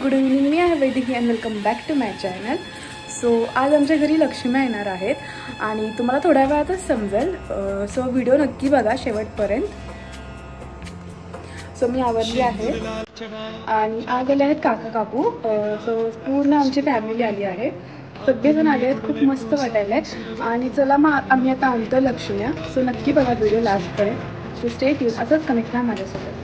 Good evening, मी आहे Vaidiki and welcome back to my channel. So आज आमच्या घरी लक्ष्मी येणार आहेत आणि तुम्हाला थोड्या वेळातच समजेल. सो व्हिडिओ नक्की बघा शेवटपर्यंत. सो मी आवरली आहे आणि आज आले आहेत काका काकू. सो पूर्ण आमची फॅमिली आली आहे, सगळेजण आले आहेत. खूप मस्त वाटायला आहे आणि चला मग आम्ही आता आणतो लक्ष्म्या. सो नक्की बघा व्हिडिओ लास्टपर्यंत. सो स्टे ट्यून, असंच कनेक्ट राहा माझ्यासोबत.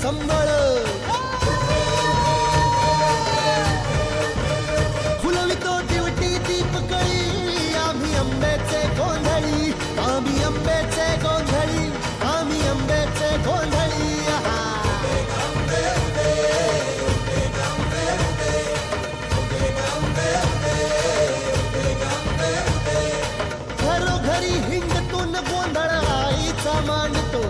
संबळ फुलवितो दिवटी दीपकळी, आम्ही आंब्याचे गोंधळी, आम्ही आंब्याचे गोंधळी, आम्ही आंब्याचे गोंधळी. घरोघरी हिंडतो न गोंधळ आईचा मांडतो,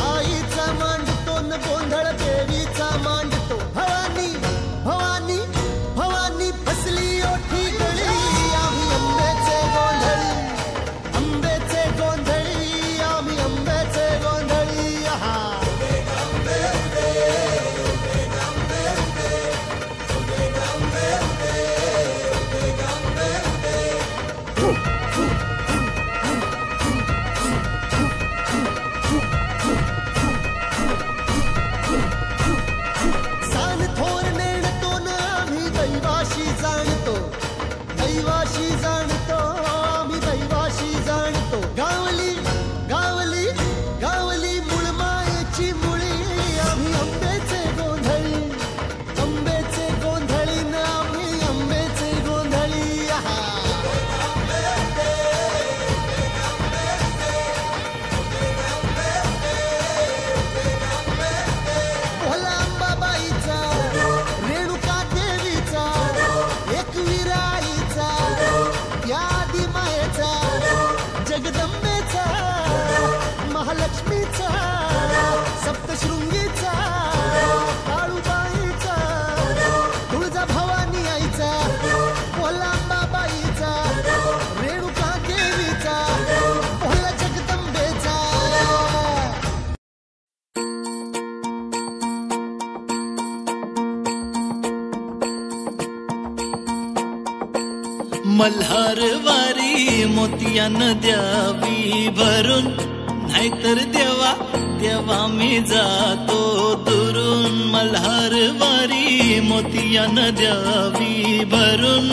आईचा मांडतो न गोंधळ देवीचा मांडतो. भवानी भवानी भवानी फसली ओठी गळी, आम्ही आंब्याचे गोंधळी, आंब्याचे गोंधळी, आम्ही आंब्याचे गोंधळी. दैवाशी जाणतो, आम्ही दैवाशी जाणतो. गावली गावली गावली मुळमायेची मुळी, आम्ही आंब्याचे गोंधळी, आंब्याचे गोंधळी न आम्ही आंब्याचे गोंधळी. भोला अंबाबाईचा, रेणुका देवीचा, एकविरा यादी मायेचा, जगदंबेचा, महालक्ष्मीचा, सप्तशृंगीचा, काळूबाईचा, तुळजा भवानी आईचा, भोलांबाबाईचा, रेणुका देवीचा, भोला जगदंबेचा. मल्हारवारी मोतियानं द्यावी भरून, नाहीतर देवा देवा मी जातो दुरून. मल्हारवारी मोतियानं द्यावी भरून,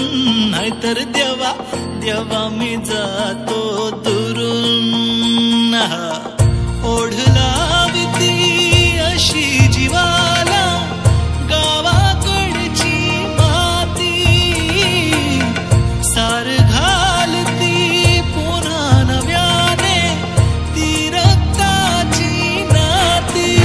नाहीतर देवा देवा मी जातो दुरून. ओढला विती अशी जीवाला गावाकडची माती, सार घालती पुन्हा नव्याने ती रक्ताची नाती.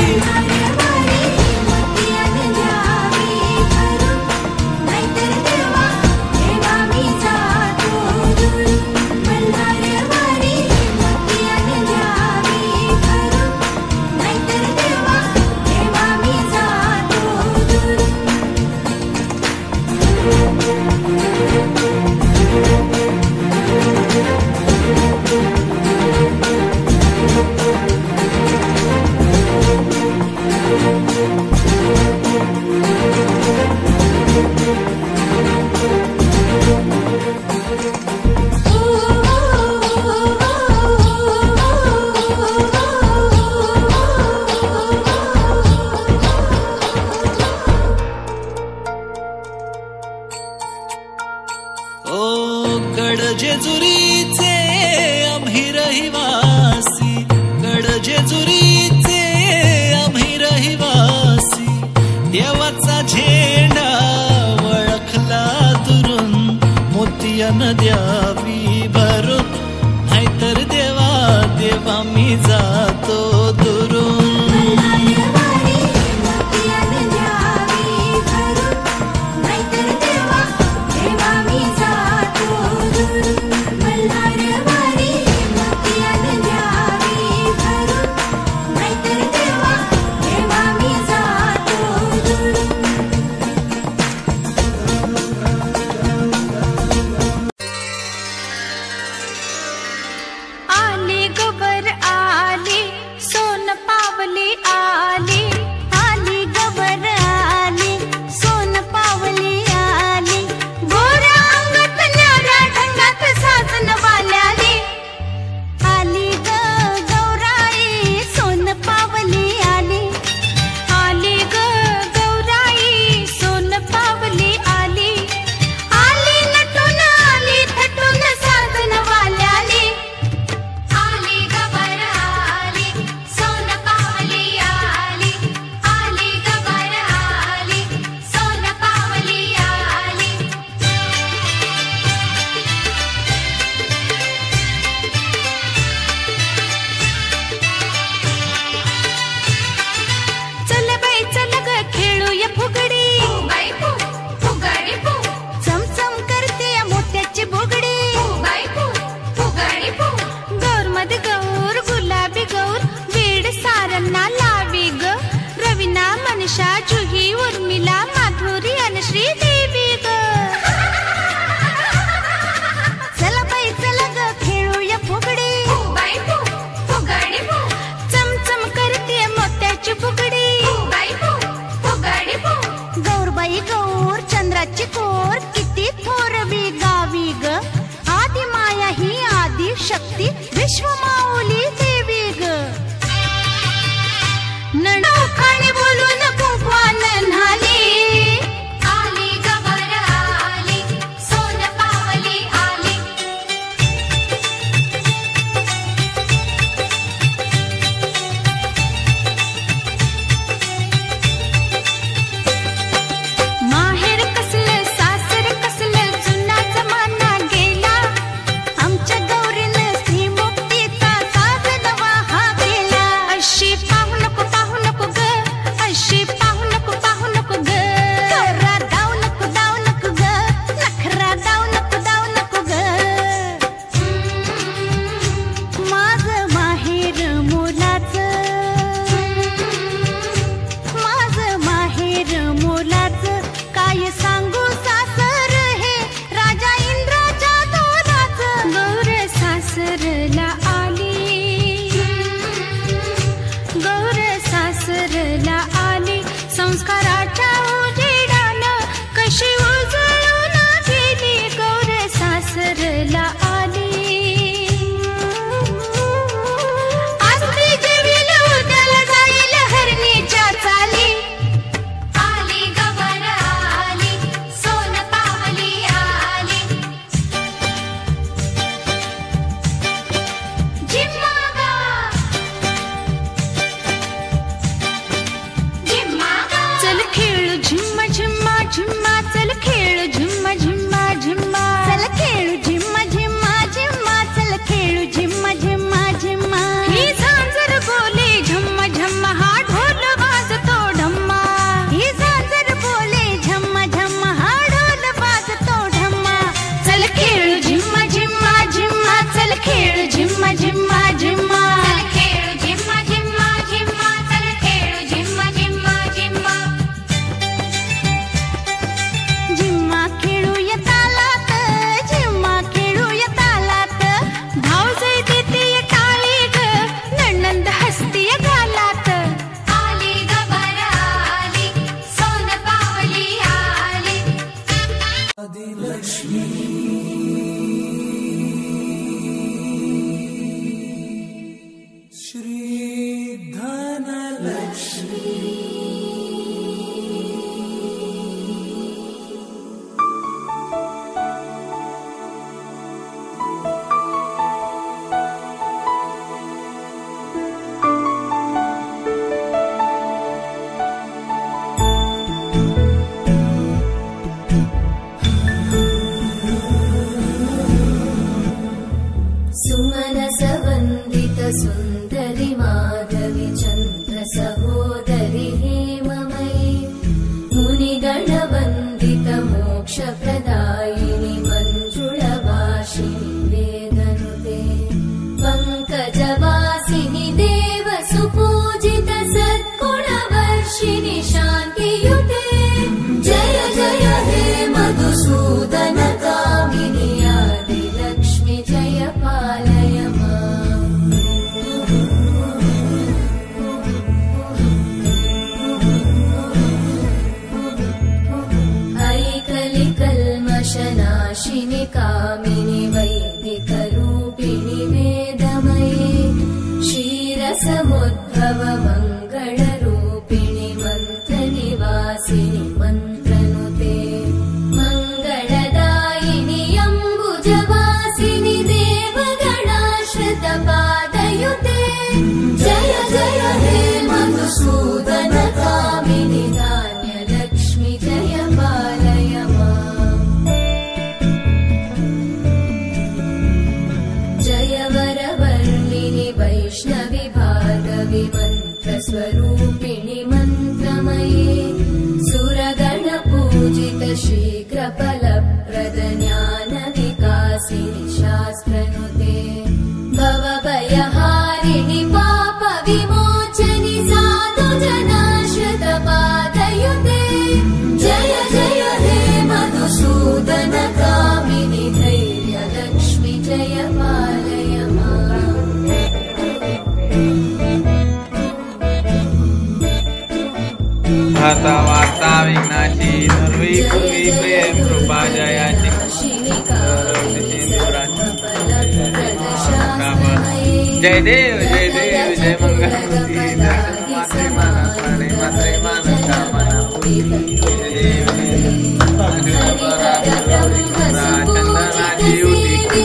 जेजुरीचे आम्ही रहिवासी, गड जेजुरीचे आम्ही रहिवासी. देवाचा झेंडा वळखला दुरून, मोतियान द्यावी भरून, नाहीतर देवा देवा मी जातो दुरून. आली गवर आली, सोन पावली आली, आली गवर आली, सोन पावली आली. गोऱ्या अंगात न्याऱ्या ढंगात साजन वाल्याली, आली ग गौराई सोन पावली आली, आली ग गौराई सोन पावली आली. आली नटून आली थटून साजन वाल्याली, आली गवर आली, सोन पावली आली, आली गवर आली, सोन पावली आली. चल बाई चल ग खेळूया फुगडी, बाई फु फुगडी फु, चमचम करते या मोत्याची बुगडी, बाई फु फुगडी फु. गौर मध्ये गौर गुलाबी गौर, वीड सारंना लावी ग, रवीना मनीषा जुही उर्मिला माधुरी आणि श्रीदेवी ग. चला बाई चला ग खेळूया फुगडी, बाई फु फुगडी फु, चमचम करते मोत्याची बुगडी, बाई फु फुगडी फु. गौरबाई गौर चंद्राची कोर, किती थोरवी गावी ग, आदि माया ही आदि शक्ती विश्व माऊली देवी ग. नडोखाणी बोलून कुंकवान न्हाली, आली गवर आली, सोन पावली आली. माहेर कसलं सासर कसलं, जुना जमाना गेला, आमच्या गौरीनं श्रीमुक्तीचा साज सुमनसवन्दित सुन्दरि माधवि चन्द्र सहोदरि हेममयि मुनिगणवन्दित मोक्षप्रदायिनि मञ्जुळभाषिणि वेदनुते पङ्कजवासिनि देव सुपूजित सद्गुणवर्षिणि शान्तियुते जय जय हे मधुसूदन कामिनि आदिलक्ष्मि जय पालय माम् ऐकलिकल्मषनाशिनि कामिनि वैदिकरूपिणि वेदमये क्षीरसमुद्भव मङ्गलरूपिणि मन्त्रनिवासिनि मन्त्रनुते मङ्गलदायिनि अम्बुजवासिनि देवगणाश्रितपादयुते जय जय हे मधुसूदन कामिनि धान्यलक्ष्मि जय पालय माम् जय वरवर्णिनि वैष्णवि भार्गवि मन्त्रस्वरूपिणि मन्त्रमये सुरगणपूजित शीघ्रफलप्रद ज्ञानविकासिनि शास्त्रनुते भवभयहारिणि पापविमोचनि साधुजनाश्रितपादयुते जय जय हे मधुसूदन कामिनि धैर्यलक्ष्मि जय पालय माम् भाता वार्ता विघ्नाची सर्वी पूर्वी प्रेम कृपा जयाची जय देव जय देव जय मंगलमूर्ती मात्रे माना प्राणे मात्रे माना कामना चंदनाची युती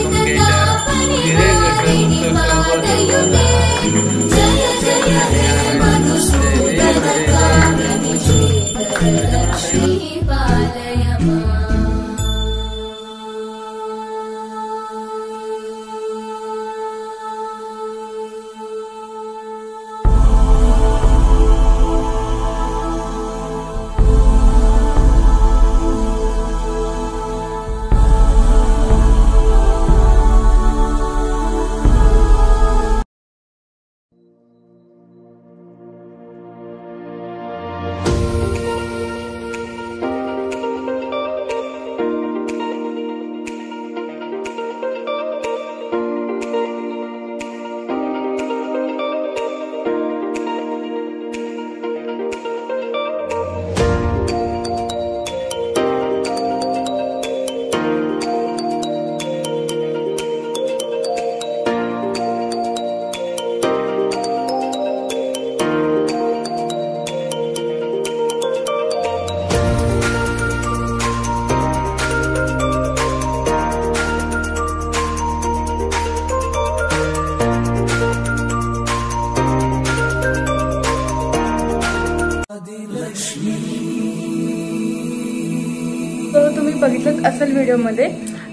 जय जय हे मधुसूदन कामिनि श्रीलक्ष्मी पालय माम् तुम्ही बघितलं असेल व्हिडिओमध्ये.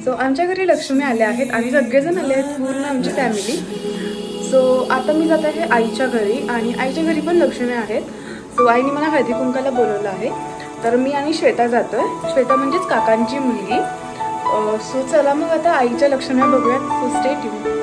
सो आमच्या घरी लक्ष्मी आल्या आहेत आणि सगळेजण आले आहेत, पूर्ण आमची फॅमिली. सो आता मी जात आहे आईच्या घरी आणि आईच्या घरी पण लक्ष्मी आहेत. सो आईने मला हळदी कुंकाला बोलवलं आहे. तर मी आणि श्वेता जातोय. श्वेता म्हणजेच काकांची मुलगी. सो चला मग आता आईच्या लक्ष्म्या बघूयात. So stay tune.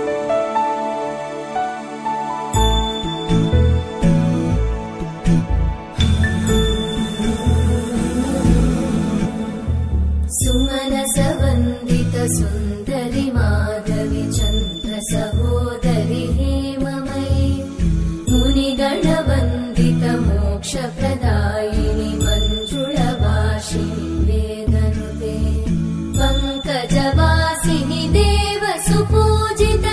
सुमनसवन्दित सुन्दरि माधवि चन्द्र सहोदरि हेममयि मुनिगणवन्दित मोक्षप्रदायिनि मञ्जुळभाषिणि वेदनुते पङ्कजवासिनि देव सुपूजित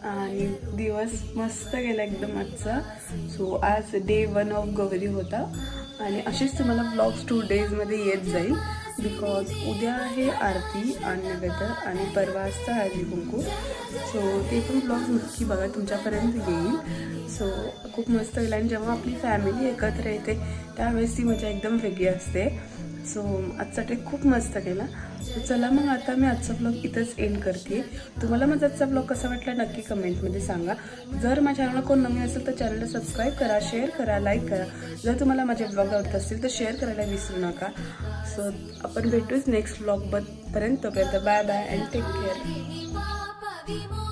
आणि दिवस मस्त गेला एकदम आजचा. सो आज डे 1 ऑफ गौरी होता आणि असेच तुम्हाला ब्लॉग्स 2 डेजमध्ये येत जाईल. बिकॉज उद्या आहे आरती आणि नैवेद्य आणि परवा असतं हळदी कुंकू. सो ते पण ब्लॉग नक्की बघा, तुमच्यापर्यंत येईल. सो खूप मस्त गेला आणि जेव्हा आपली फॅमिली एकत्र येते त्यावेळेस ती मजा एकदम वेगळी असते. सो आजचा डे खूप मस्त गेला. चला मग आता मी आजचा ब्लॉग इथंच एंड करते. तुम्हाला माझा आजचा ब्लॉग कसा वाटला नक्की कमेंटमध्ये सांगा. जर माझ्या चॅनलला कोण नवीन असेल तर चॅनलला सबस्क्राईब करा, शेअर करा, लाईक करा. जर तुम्हाला माझे ब्लॉग आवडत असतील तर शेअर करायला विसरू नका. सो आपण भेटूच नेक्स्ट ब्लॉग पर्यंत. Bye bye and take care.